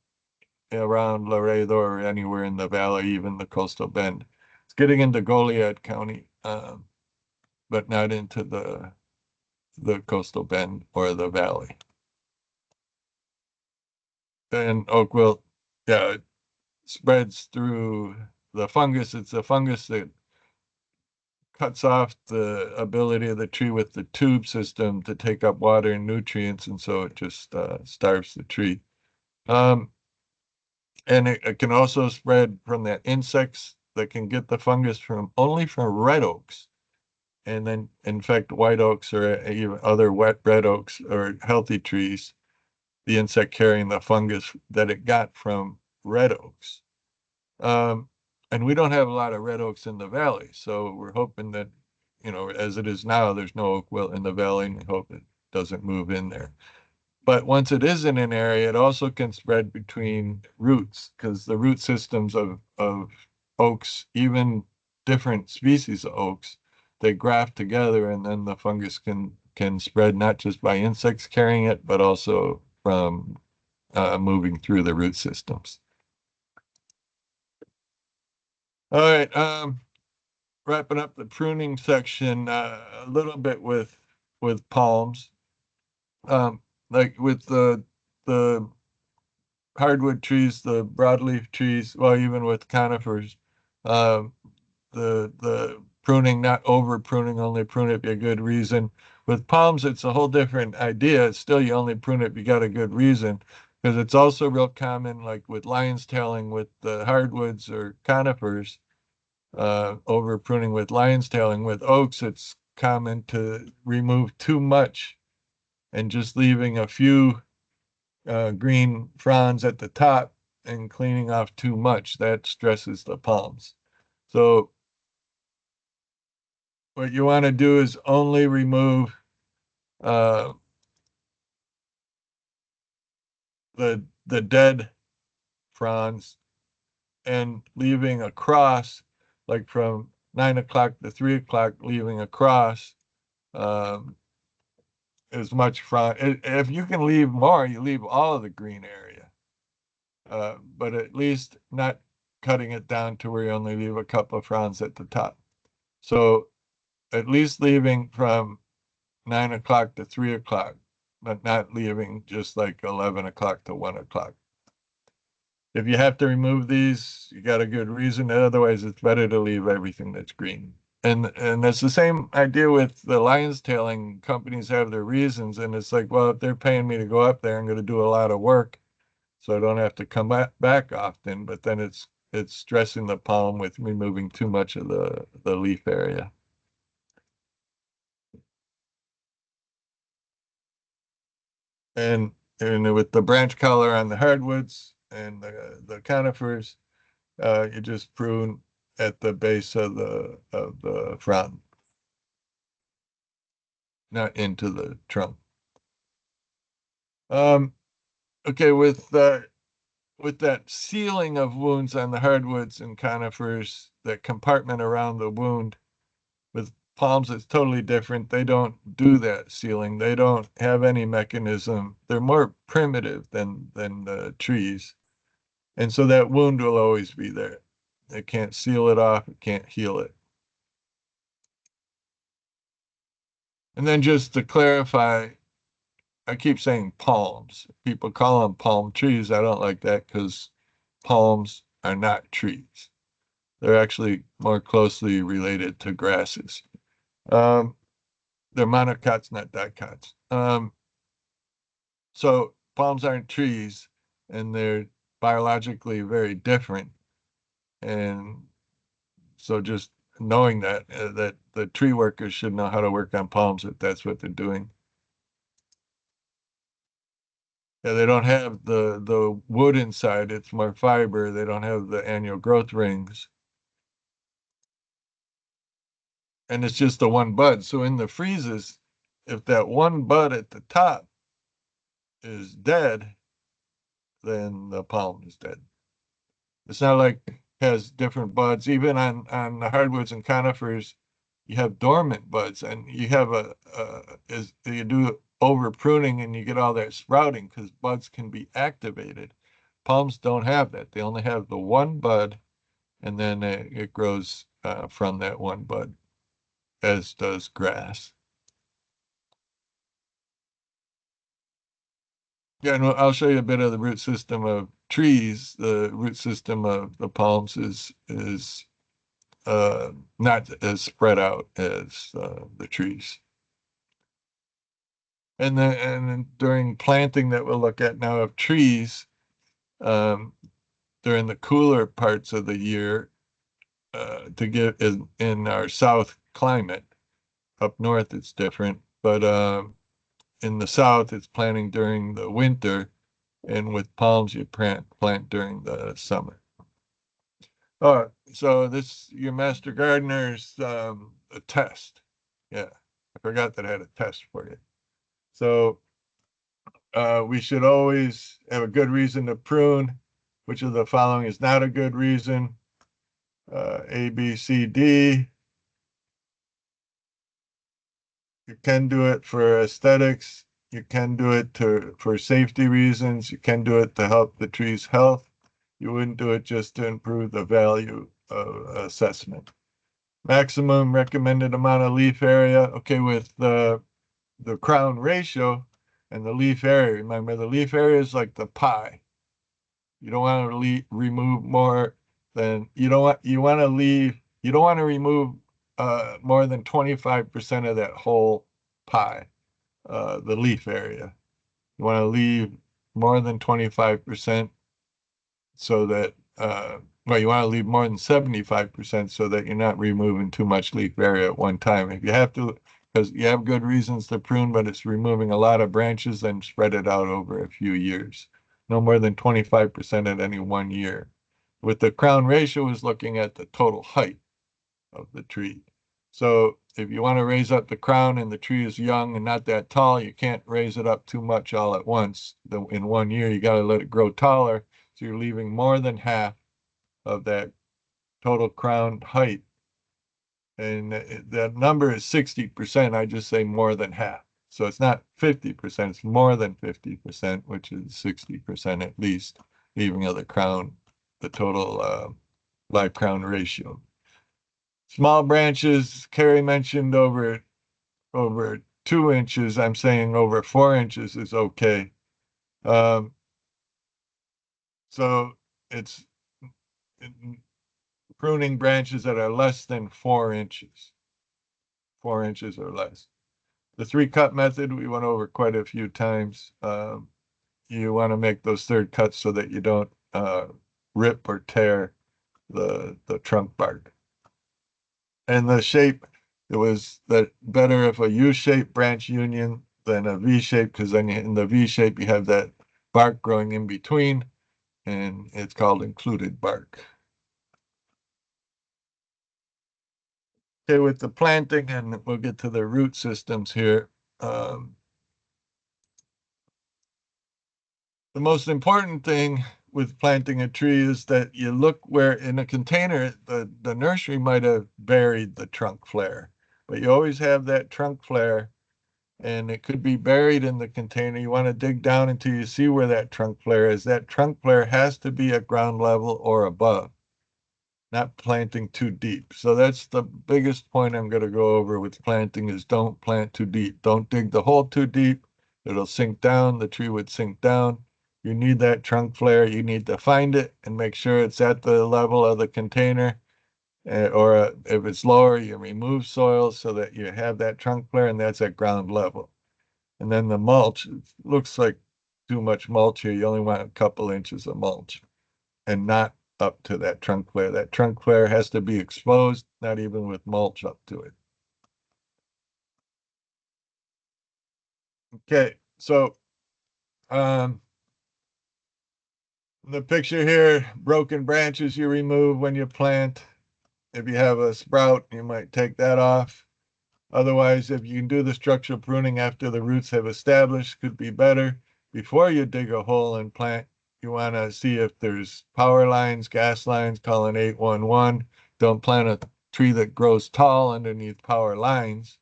around Laredo or anywhere in the valley, even the coastal bend. It's getting into Goliad County, but not into the coastal bend or the valley. And oak wilt, yeah, it spreads through the fungus. It's a fungus that cuts off the ability of the tree with the tube system to take up water and nutrients, and so it just starves the tree. And it can also spread from the insects that can get the fungus only from red oaks, and then infect white oaks or even other wet red oaks or healthy trees. The insect carrying the fungus that it got from red oaks. And we don't have a lot of red oaks in the valley, so we're hoping that, as it is now, there's no oak wilt in the valley, and we hope it doesn't move in there. But once it is in an area, it also can spread between roots, because the root systems of oaks, even different species of oaks, they graft together, and then the fungus can spread not just by insects carrying it, but also from moving through the root systems. All right, wrapping up the pruning section a little bit with palms. Like with the hardwood trees, the broadleaf trees, well, even with conifers, the pruning, not over pruning, only prune it if you have a good reason. With palms, it's a whole different idea. It's still you only prune it if you got a good reason, because it's also real common, like with lion's tailing with the hardwoods or conifers, over pruning with lion's tailing. With oaks, it's common to remove too much and just leaving a few green fronds at the top and cleaning off too much. That stresses the palms. So what you want to do is only remove the dead fronds, and leaving a cross, like from 9 o'clock to 3 o'clock, leaving a cross as much front. If you can leave more, you leave all of the green area, but at least not cutting it down to where you only leave a couple of fronds at the top. So at least leaving from 9 o'clock to 3 o'clock, but not leaving just like 11 o'clock to 1 o'clock. If you have to remove these, you got a good reason. Otherwise, it's better to leave everything that's green. And it's the same idea with the lion's tailing. Companies have their reasons, and it's like, well, if they're paying me to go up there, I'm going to do a lot of work, so I don't have to come back often. But then it's it's stressing the palm with removing too much of the leaf area. And with the branch color on the hardwoods and the conifers, you just prune at the base of the frond, not into the trunk. Okay, with that sealing of wounds on the hardwoods and conifers, that compartment around the wound, with palms, it's totally different. They don't do that sealing. They don't have any mechanism. They're more primitive than the trees. And so that wound will always be there. It can't seal it off. It can't heal it. And then just to clarify, I keep saying palms. People call them palm trees. I don't like that because palms are not trees. They're actually more closely related to grasses. Um, they're monocots, not dicots. So palms aren't trees, and they're biologically very different. And so just knowing that the tree workers should know how to work on palms if that's what they're doing. Yeah, they don't have the wood inside. It's more fiber. They don't have the annual growth rings. And it's just the one bud. So in the freezes, if that one bud at the top is dead, then the palm is dead. It's not like it has different buds. Even on the hardwoods and conifers, you have dormant buds, and you have is you do over pruning and you get all that sprouting because buds can be activated. Palms don't have that. They only have the one bud, and then it grows from that one bud, as does grass. Yeah, and I'll show you a bit of the root system of trees. The root system of the palms is not as spread out as the trees. And then during planting that we'll look at now of trees, um, during the cooler parts of the year, to get in our south climate. Up north it's different, but in the south it's planting during the winter, and with palms you plant during the summer. Oh, so this your master gardener's a test. Yeah, I forgot that I had a test for you. So we should always have a good reason to prune. Which of the following is not a good reason? A, B, C, D. You can do it for aesthetics. You can do it for safety reasons. You can do it to help the tree's health. You wouldn't do it just to improve the value of assessment. Maximum recommended amount of leaf area. Okay, with the crown ratio and the leaf area. Remember, the leaf area is like the pie. You don't want to remove more than you don't want to leave. You don't want to remove more than 25% of that whole pie, the leaf area. You want to leave more than 25% so that well, you want to leave more than 75% so that you're not removing too much leaf area at one time. If you have to, because you have good reasons to prune, but it's removing a lot of branches, then spread it out over a few years. No more than 25% at any one year. With the crown ratio is looking at the total height of the tree. So if you want to raise up the crown and the tree is young and not that tall, you can't raise it up too much all at once. In 1 year, you got to let it grow taller. So you're leaving more than half of that total crown height. And that number is 60%. I just say more than half. So it's not 50%, it's more than 50%, which is 60% at least, leaving of the crown, the total live crown ratio. Small branches, Carrie mentioned over 2 inches. I'm saying over 4 inches is okay. So it's pruning branches that are less than 4 inches, 4 inches or less. The 3-cut method we went over quite a few times. You want to make those third cuts so that you don't rip or tear the trunk bark. And the shape, it was that better if a U-shaped branch union than a V-shape, because then in the V-shape you have that bark growing in between, and it's called included bark. Okay, with the planting, and we'll get to the root systems here. The most important thing with planting a tree is that you look where in a container, the nursery might have buried the trunk flare, but you always have that trunk flare, and it could be buried in the container. You want to dig down until you see where that trunk flare is. That trunk flare has to be at ground level or above, not planting too deep. So that's the biggest point I'm going to go over with planting is don't plant too deep. Don't dig the hole too deep. It'll sink down. The tree would sink down. You need that trunk flare. You need to find it and make sure it's at the level of the container. Or if it's lower, you remove soil so that you have that trunk flare and that's at ground level. And then the mulch, it looks like too much mulch here. You only want a couple inches of mulch and not up to that trunk flare. That trunk flare has to be exposed, not even with mulch up to it. Okay, so the picture here, broken branches you remove when you plant. If you have a sprout, you might take that off. Otherwise, if you can do the structural pruning after the roots have established, could be better. Before you dig a hole and plant, you want to see if there's power lines, gas lines, call an 811. Don't plant a tree that grows tall underneath power lines.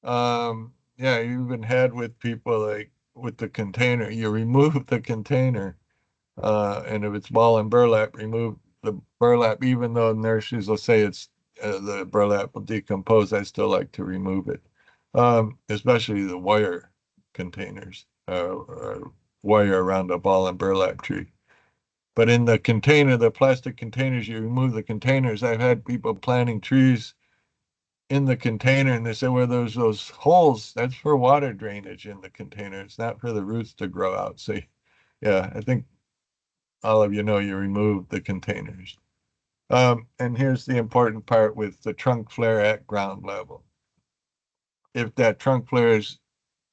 Yeah, you even had with people like with the container, you remove the container, and if it's ball and burlap, remove the burlap, even though nurseries will say it's the burlap will decompose. I still like to remove it, especially the wire containers, wire around a ball and burlap tree. But in the container, the plastic containers, you remove the containers. I've had people planting trees in the container and they say, well, there's those holes. That's for water drainage in the container. It's not for the roots to grow out. So, yeah, I think all of you know you remove the containers. And here's the important part with the trunk flare at ground level. If that trunk flare is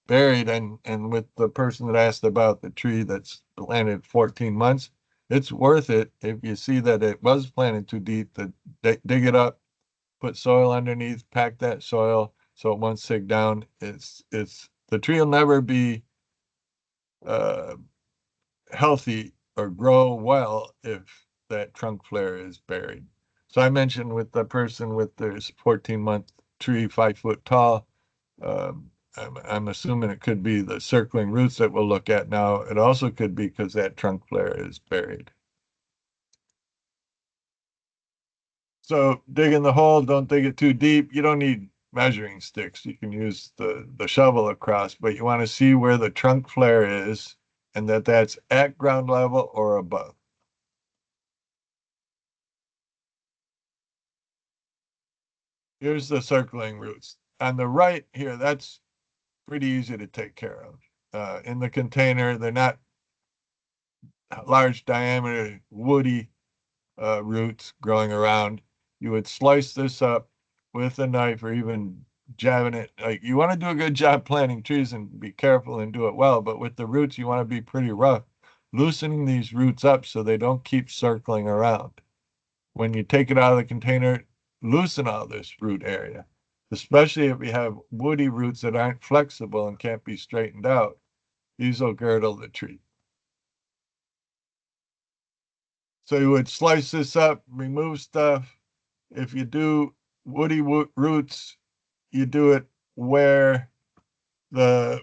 buried, and with the person that asked about the tree that's planted 14 months, it's worth it if you see that it was planted too deep to dig it up, put soil underneath, pack that soil so it won't sink down. It's the tree will never be uh, healthy or grow well if that trunk flare is buried. So I mentioned with the person with this 14-month tree, 5 foot tall, I'm assuming it could be the circling roots that we'll look at now. It also could be because that trunk flare is buried. So digging the hole, don't dig it too deep. You don't need measuring sticks. You can use the shovel across, but you want to see where the trunk flare is and that's at ground level or above. Here's the circling roots. On the right here, that's pretty easy to take care of. In the container, they're not large diameter woody roots growing around. You would slice this up with a knife or even jabbing it. Like you want to do a good job planting trees and be careful and do it well, but with the roots, you want to be pretty rough, loosening these roots up so they don't keep circling around. When you take it out of the container, loosen all this root area, especially if you have woody roots that aren't flexible and can't be straightened out. These will girdle the tree. So you would slice this up, remove stuff. If you do woody roots, you do it where the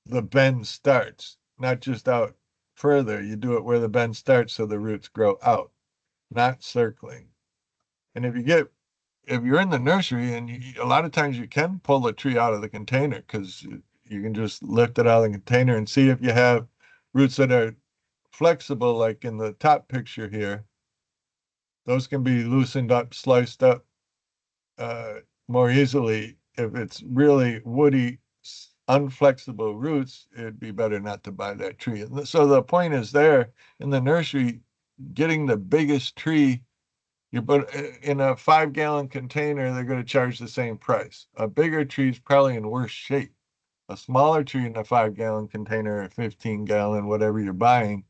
the bend starts, not just out further. You do it where the bend starts so the roots grow out, not circling. And if you're in the nursery and a lot of times you can pull the tree out of the container because you can just lift it out of the container and see if you have roots that are flexible, like in the top picture here. Those can be loosened up, sliced up uh, more easily. If it's really woody, unflexible roots, it'd be better not to buy that tree. And so the point is there in the nursery, getting the biggest tree You put in a 5-gallon container, they're going to charge the same price. A bigger tree is probably in worse shape. A smaller tree in a 5-gallon container, or 15-gallon, whatever you're buying,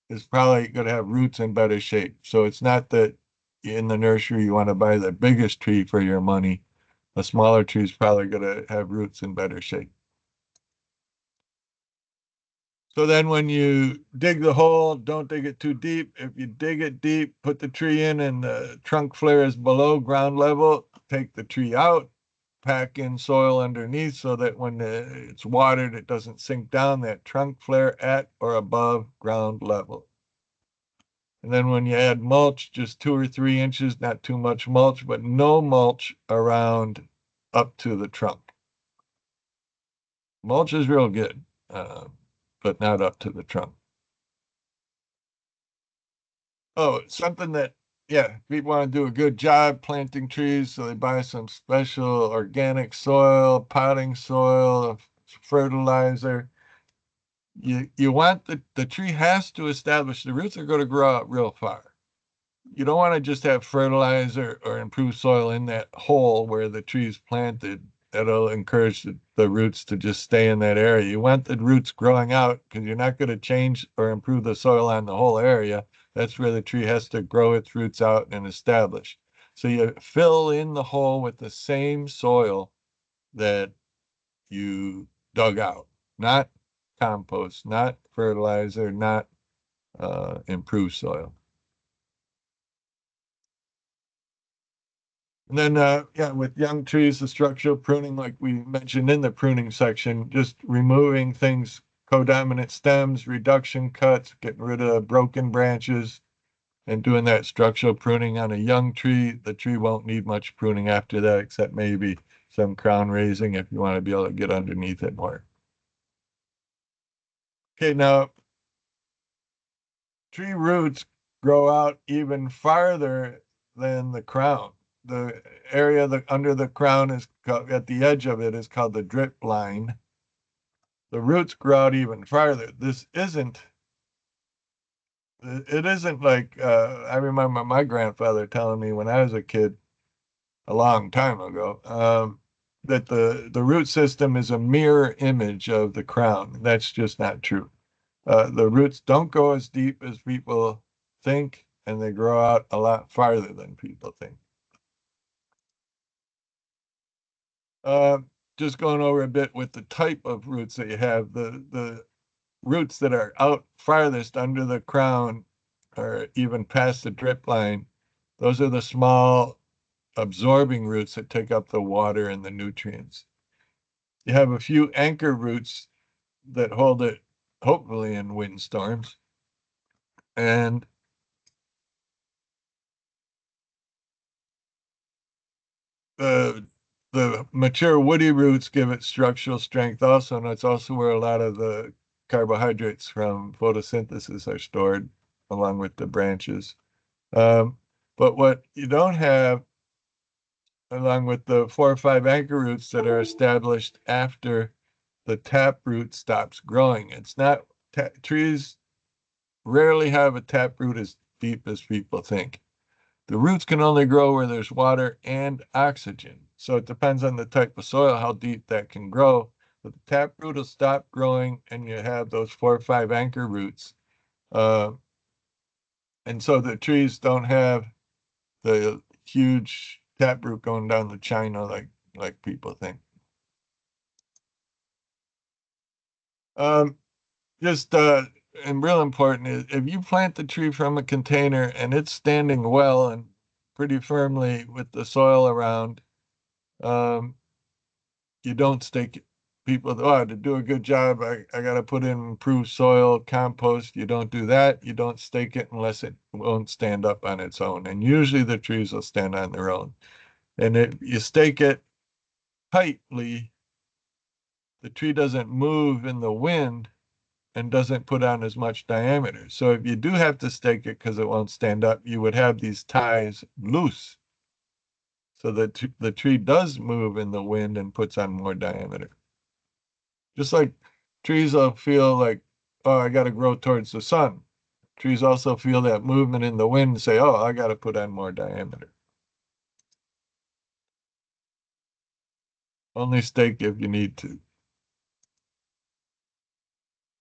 is probably going to have roots in better shape. So it's not that in the nursery you want to buy the biggest tree for your money. A smaller tree is probably going to have roots in better shape. So then when you dig the hole, don't dig it too deep. If you dig it deep, put the tree in and the trunk flare is below ground level, take the tree out, pack in soil underneath so that when it's watered, it doesn't sink down that trunk flare at or above ground level. And then when you add mulch, just 2 or 3 inches, not too much mulch, but no mulch around up to the trunk. Mulch is real good, but not up to the trunk. Oh, something that, yeah, people want to do a good job planting trees, so they buy some special organic soil, potting soil, fertilizer. You want the tree has to establish, the roots are going to grow out real far. You don't want to just have fertilizer or improved soil in that hole where the tree is planted. That'll encourage the roots to just stay in that area. You want the roots growing out because you're not going to change or improve the soil on the whole area. That's where the tree has to grow its roots out and establish. So you fill in the hole with the same soil that you dug out, not compost, not fertilizer, not improved soil. And then, yeah, with young trees, the structural pruning, like we mentioned in the pruning section, just removing things, codominant stems, reduction cuts, getting rid of broken branches, and doing that structural pruning on a young tree. The tree won't need much pruning after that, except maybe some crown raising if you want to be able to get underneath it more. Okay, now tree roots grow out even farther than the crown. The area under the crown is at the edge of it is called the drip line. The roots grow out even farther. It isn't like, I remember my grandfather telling me when I was a kid a long time ago, that the root system is a mirror image of the crown. That's just not true. The roots don't go as deep as people think, and they grow out a lot farther than people think. Uh, just going over a bit with the type of roots that you have, the roots that are out farthest under the crown or even past the drip line, those are the small absorbing roots that take up the water and the nutrients. You have a few anchor roots that hold it, hopefully in windstorms. And the mature woody roots give it structural strength also, and it's also where a lot of the carbohydrates from photosynthesis are stored, along with the branches. But what you don't have, along with the 4 or 5 anchor roots that are established after the taproot stops growing, it's not, trees rarely have a taproot as deep as people think. The roots can only grow where there's water and oxygen. So it depends on the type of soil, how deep that can grow. But the taproot will stop growing and you have those 4 or 5 anchor roots. And so the trees don't have the huge taproot going down to China like people think. Just and real important is if you plant the tree from a container and it's standing well and pretty firmly with the soil around, you don't stake it. People, oh, to do a good job, I got to put in improved soil, compost. You don't do that. You don't stake it unless it won't stand up on its own. And usually the trees will stand on their own. And if you stake it tightly, the tree doesn't move in the wind and doesn't put on as much diameter. So if you do have to stake it because it won't stand up, you would have these ties loose so that the tree does move in the wind and puts on more diameter. Just like trees will feel like, oh, I got to grow towards the sun. trees also feel that movement in the wind and say, oh, I got to put on more diameter. Only stake if you need to.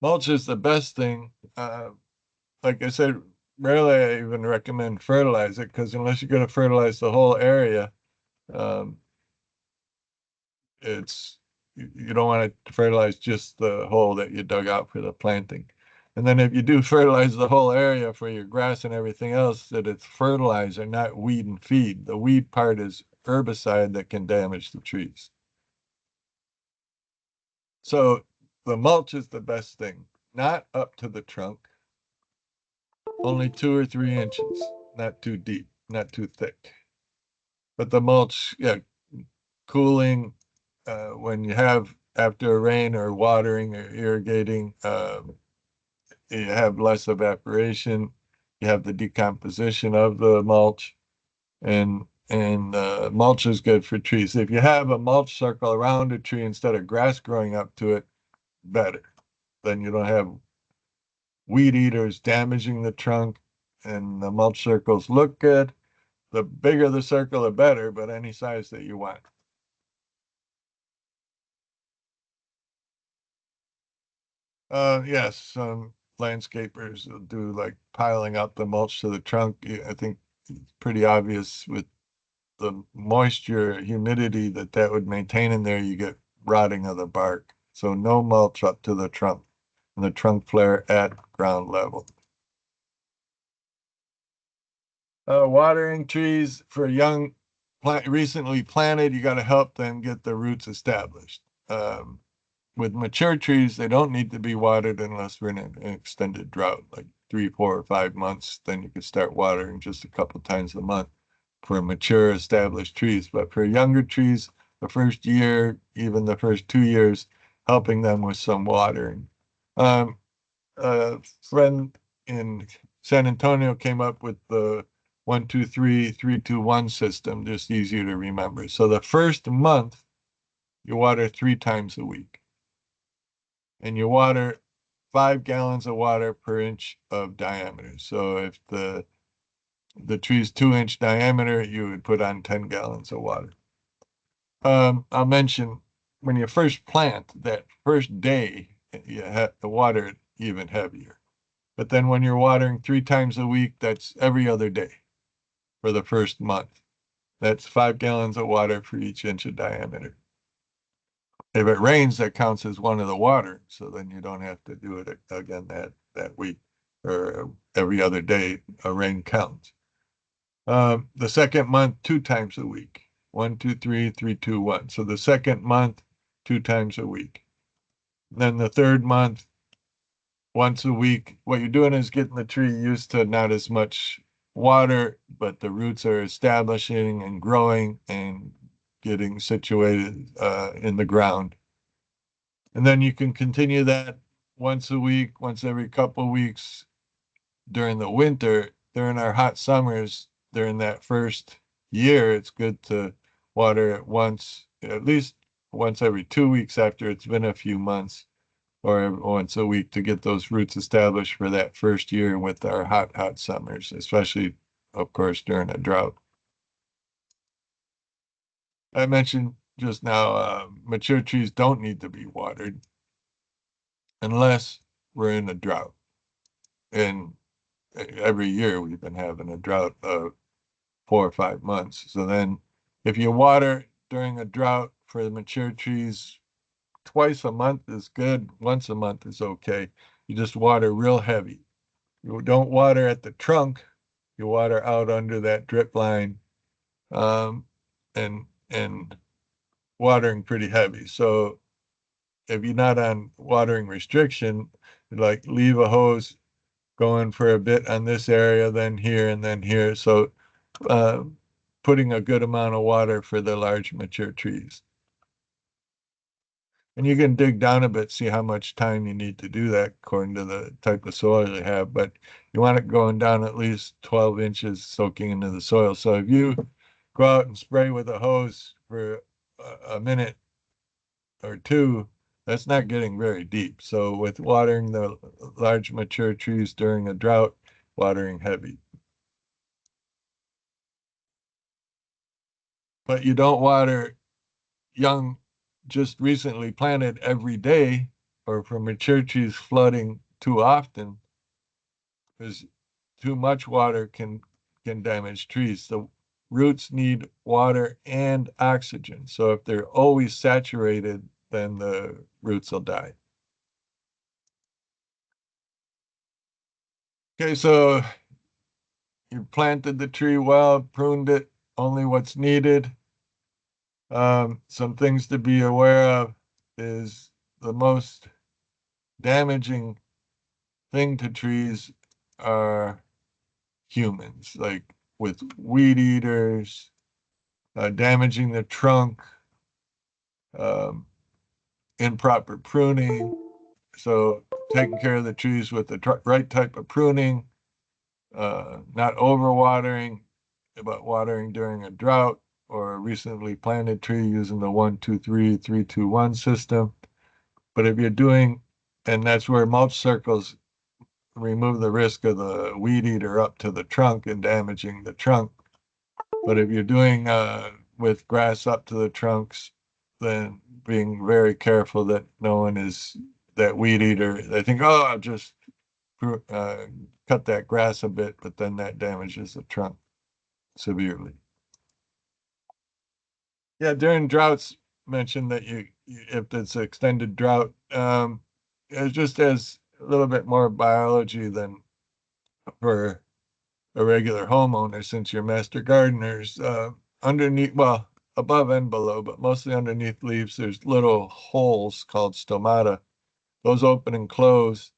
Mulch is the best thing. Like I said, rarely I even recommend fertilize it, because unless you're going to fertilize the whole area, um, you don't want to fertilize just the hole that you dug out for the planting. And then if you do fertilize the whole area for your grass and everything else, that it's fertilizer, not weed and feed. The weed part is herbicide that can damage the trees. So the mulch is the best thing, not up to the trunk, only 2 or 3 inches, not too deep, not too thick. But the mulch, yeah, cooling, when you have after rain or watering or irrigating, you have less evaporation, you have the decomposition of the mulch, and mulch is good for trees. If you have a mulch circle around a tree instead of grass growing up to it, better. Then you don't have weed eaters damaging the trunk, and the mulch circles look good. The bigger the circle, the better, but any size that you want. Yes, some landscapers will do like piling up the mulch to the trunk. I think it's pretty obvious with the moisture, humidity that would maintain in there, you get rotting of the bark. So no mulch up to the trunk, and the trunk flare at ground level. Watering trees for young recently planted, you got to help them get the roots established. With mature trees, they don't need to be watered unless we're in an extended drought, like 3, 4, or 5 months. Then you can start watering just a couple times a month for mature established trees. But for younger trees, the first year, even the first 2 years, helping them with some watering. A friend in San Antonio came up with the 1, 2, 3, 3, 2, 1 system, just easier to remember. So the first month, you water 3 times a week, and you water 5 gallons of water per inch of diameter. So if the tree's 2-inch diameter, you would put on 10 gallons of water. I'll mention, when you first plant, that first day, you have to water it even heavier. But then when you're watering 3 times a week, that's every other day for the first month. That's 5 gallons of water for each inch of diameter. If it rains, that counts as one of the water, so then you don't have to do it again that week, or every other day a rain counts. The second month, 2 times a week. 1, 2, 3, 3, 2, 1. So the second month, 2 times a week. Then the third month, once a week. What you're doing is getting the tree used to not as much water, but the roots are establishing and growing and getting situated in the ground. And then you can continue that once a week, once every couple of weeks during the winter. During our hot summers, during that first year, it's good to water it once, at least once every 2 weeks after it's been a few months, or once a week, to get those roots established for that first year with our hot summers, especially, of course, during a drought. I mentioned just now, mature trees don't need to be watered unless we're in a drought. And every year we've been having a drought of 4 or 5 months. So then if you water during a drought for the mature trees, twice a month is good. Once a month is okay. You just water real heavy. You don't water at the trunk. You water out under that drip line, um, and watering pretty heavy. So if you're not on watering restriction, like leave a hose going for a bit on this area, then here, and then here. So uh, putting a good amount of water for the large mature trees. And you can dig down a bit, see how much time you need to do that according to the type of soil you have. But you want it going down at least 12 inches soaking into the soil. So if you go out and spray with a hose for a minute or two, that's not getting very deep. So with watering the large mature trees during a drought, watering heavy. But you don't water young, just recently planted every day, or for mature trees flooding too often, because too much water can damage trees. The roots need water and oxygen. So if they're always saturated, then the roots will die. Okay, so you planted the tree well, pruned it, only what's needed. Some things to be aware of is the most damaging thing to trees are humans, like with weed eaters, damaging the trunk, um, improper pruning. So taking care of the trees with the right type of pruning, not overwatering, but watering during a drought or a recently planted tree using the 1-2-3, 3-2-1 system. But if you're doing, and that's where mulch circles remove the risk of the weed eater up to the trunk and damaging the trunk. But if you're doing with grass up to the trunks, then being very careful that no one is that weed eater. They think, oh, I'll just cut that grass a bit, but then that damages the trunk severely. Yeah, during droughts, mentioned that if it's extended drought, it just has a little bit more biology than for a regular homeowner, since you're master gardeners. Underneath, well, above and below, but mostly underneath leaves, there's little holes called stomata. Those open and close.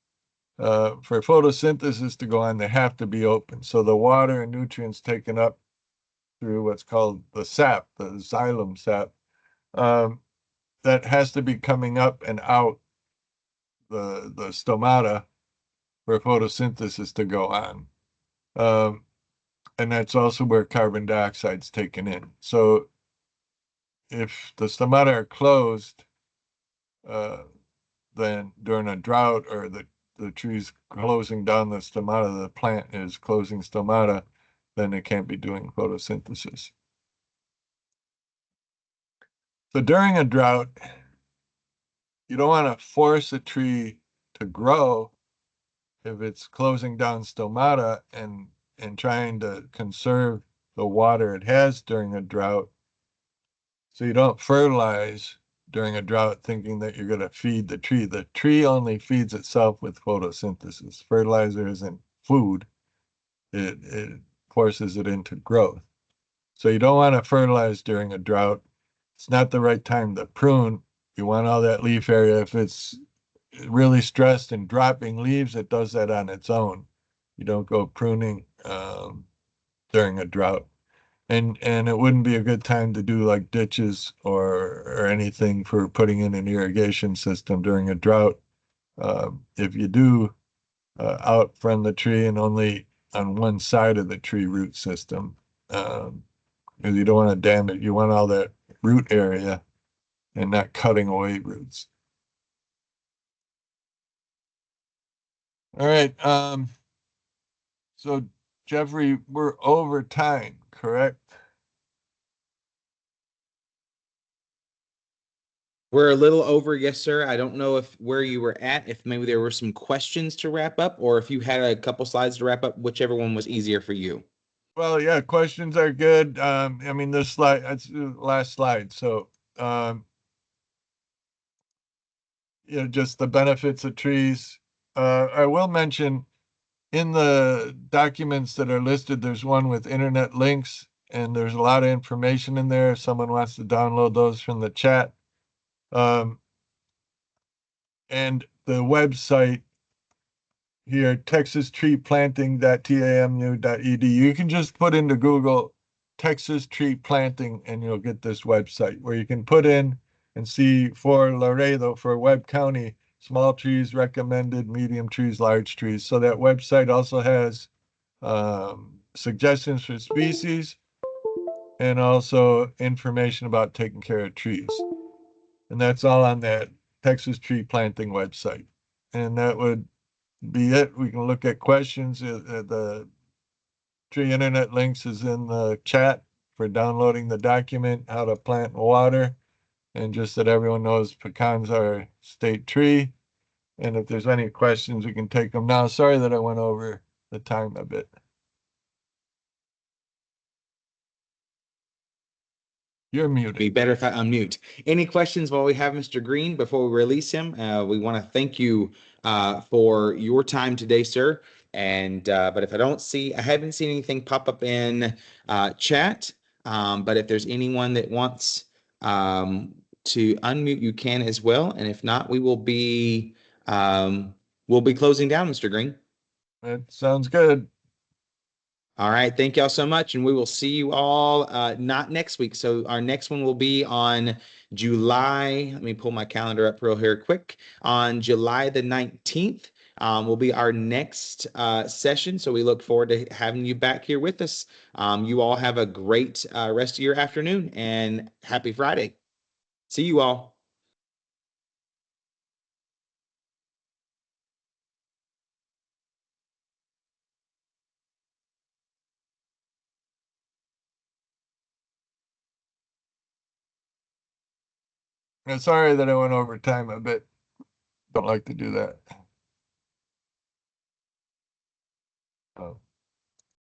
For photosynthesis to go on, they have to be open. So the water and nutrients taken up through what's called the sap, the xylem sap, um, that has to be coming up and out the stomata for photosynthesis to go on. And that's also where carbon dioxide's taken in. So if the stomata are closed, uh, then during a drought or the tree's closing down the stomata, the plant is closing stomata, then it can't be doing photosynthesis. So during a drought, you don't want to force a tree to grow if it's closing down stomata and trying to conserve the water it has during a drought. So you don't fertilize during a drought thinking that you're going to feed the tree. The tree only feeds itself with photosynthesis. Fertilizer isn't food. It forces it into growth. So you don't want to fertilize during a drought. It's not the right time to prune. You want all that leaf area. If it's really stressed and dropping leaves, it does that on its own. You don't go pruning during a drought. And it wouldn't be a good time to do like ditches or anything for putting in an irrigation system during a drought. If you do out from the tree and only on one side of the tree root system, because you don't want to damage, you want all that root area and not cutting away roots. All right. So Jeffrey, we're over time, correct? We're a little over, yes, sir. I don't know if where you were at, if maybe there were some questions to wrap up, or if you had a couple slides to wrap up, whichever one was easier for you. Well, yeah, questions are good. I mean, this slide, that's the last slide. So, just the benefits of trees. I will mention in the documents that are listed, there's one with internet links, and there's a lot of information in there. If someone wants to download those from the chat. And the website here, texastreeplanting.tamu.edu. You can just put into Google Texas Tree Planting and you'll get this website where you can put in and see for Laredo, for Webb County, small trees recommended, medium trees, large trees. So that website also has suggestions for species and also information about taking care of trees. And that's all on that Texas Tree Planting website. And that would be it. We can look at questions. The tree internet links is in the chat for downloading the document, how to plant and water, and just that everyone knows pecans are a state tree. And if there's any questions, we can take them now. Sorry that I went over the time a bit. You're Be muted. better if I unmute. Any questions while we have Mr. Green before we release him? We want to thank you for your time today, sir. And but if I haven't seen anything pop up in chat. But if there's anyone that wants to unmute, you can as well. And if not, we'll be closing down, Mr. Green. That sounds good. All right. Thank y'all so much. And we will see you all not next week. So our next one will be on July. Let me pull my calendar up real here quick. On July the 19th will be our next session. So we look forward to having you back here with us. You all have a great rest of your afternoon and happy Friday. See you all. I'm sorry that I went over time a bit. Don't like to do that. Oh.